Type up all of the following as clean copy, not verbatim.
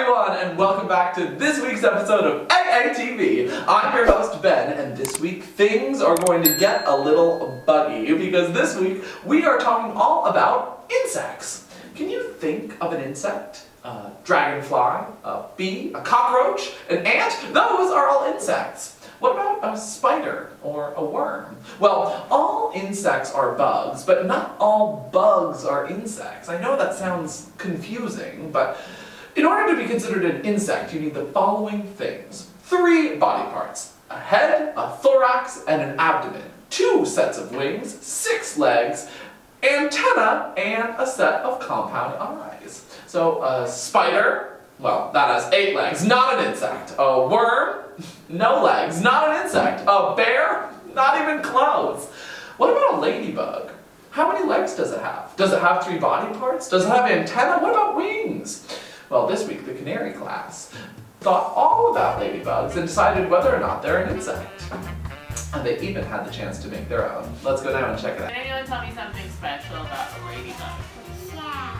everyone, and welcome back to this week's episode of AATV. I'm your host, Ben, and this week things are going to get a little buggy because this week we are talking all about insects. Can you think of an insect? A dragonfly, a bee, a cockroach, an ant? Those are all insects. What about a spider or a worm? Well, all insects are bugs, but not all bugs are insects. I know that sounds confusing, but in order to be considered an insect, you need the following things. 3 body parts: a head, a thorax, and an abdomen. 2 sets of wings, 6 legs, antenna, and a set of compound eyes. So a spider, well, that has 8 legs, not an insect. A worm, no legs, not an insect. A bear, not even close. What about a ladybug? How many legs does it have? Does it have 3 body parts? Does it have antenna? What about wings? Well, this week the canary class thought all about ladybugs and decided whether or not they're an insect. And they even had the chance to make their own. Let's go down and check it out. Can anyone tell me something special about a ladybug? Yeah.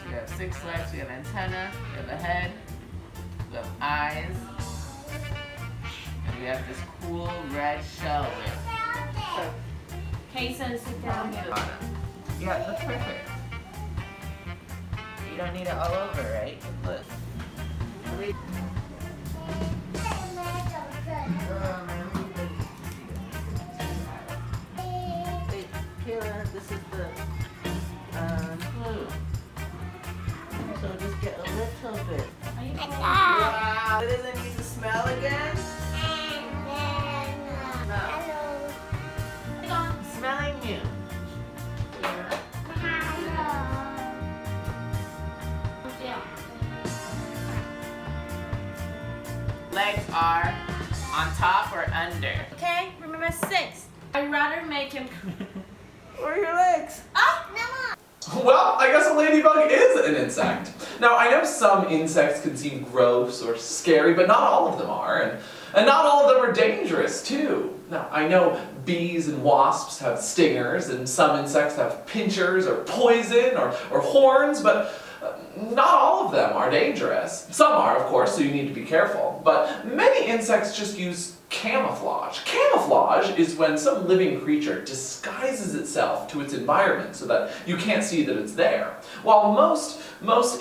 We have 6 legs, we have antenna, we have a head, we have eyes, and we have this cool red shell with. Kason, sit down. Yeah, it looks perfect. You don't need it all over, right? Look. Kayla, this is the glue. So just get a little bit. Wow! It doesn't need to smell again? No. Smelling new. Legs are on top or under. Okay, remember 6. I'd rather make him. Where are your legs? Oh, no. Well, I guess a ladybug is an insect. Now, I know some insects can seem gross or scary, but not all of them are, and not all of them are dangerous, too. Now, I know bees and wasps have stingers, and some insects have pinchers or poison or horns, but not all of them are dangerous. Some are, of course, so you need to be careful. But many insects just use camouflage. Camouflage is when some living creature disguises itself to its environment so that you can't see that it's there. While most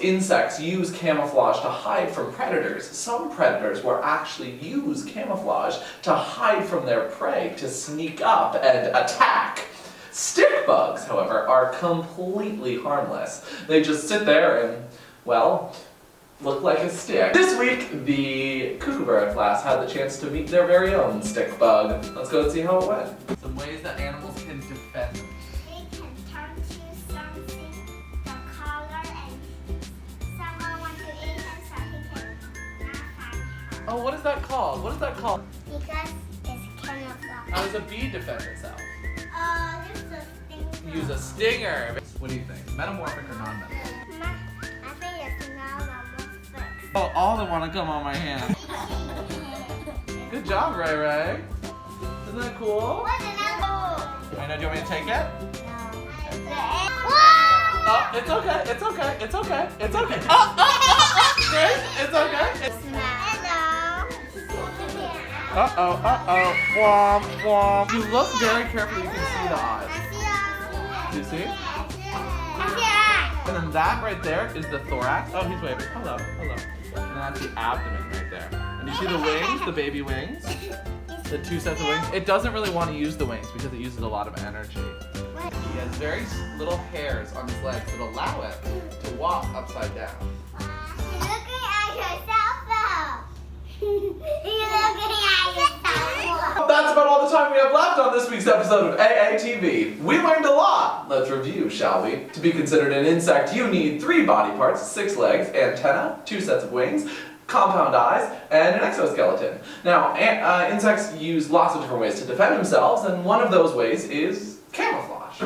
insects use camouflage to hide from predators, some predators will actually use camouflage to hide from their prey, to sneak up and attack. Stick bugs, however, are completely harmless. They just sit there and, well, look like a stick. This week, the kookaburra class had the chance to meet their very own stick bug. Let's go and see how it went. Some ways that animals can defend them. They can turn to something, the color, and someone wants to eat it, so he can not find her. Oh, what is that called? What is that called? Because it's camouflage. How does a bee defend itself? Use a stinger. Use a stinger. What do you think? Metamorphic or non-metamorphic? I think it's non-metamorphic. Oh, all of them want to come on my hand. Good job, Ray Ray. Isn't that cool? What's another? I know, do you want me to take it? Whoa! Oh, it's okay, it's okay, it's okay, it's okay. Oh, Grace, it's okay. Hello. Uh-oh. Womp, womp. You look very carefully, you can see the eyes. Do you see? And then that right there is the thorax. Oh, he's waving. Hello. And that's the abdomen right there. And you see the wings, the baby wings? The 2 sets of wings? It doesn't really want to use the wings because it uses a lot of energy. He has very little hairs on his legs that allow it to walk upside down. You're looking at yourself though. You're looking at yourself. That's about all the time we have left on this week's episode of AATV. We learned a lot. Let's review, shall we? To be considered an insect, you need 3 body parts, 6 legs, antenna, 2 sets of wings, compound eyes, and an exoskeleton. Now, insects use lots of different ways to defend themselves, and one of those ways is camouflage.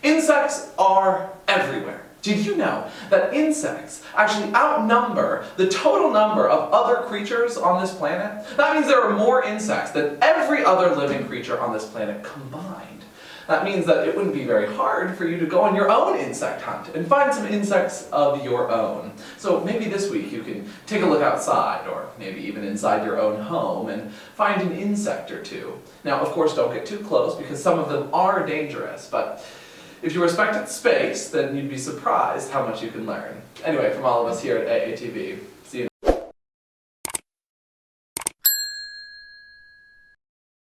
Insects are everywhere. Did you know that insects actually outnumber the total number of other creatures on this planet? That means there are more insects than every other living creature on this planet combined. That means that it wouldn't be very hard for you to go on your own insect hunt and find some insects of your own. So maybe this week you can take a look outside, or maybe even inside your own home, and find an insect or two. Now, of course, don't get too close because some of them are dangerous, but if you respected space, then you'd be surprised how much you can learn. Anyway, from all of us here at AATV, see you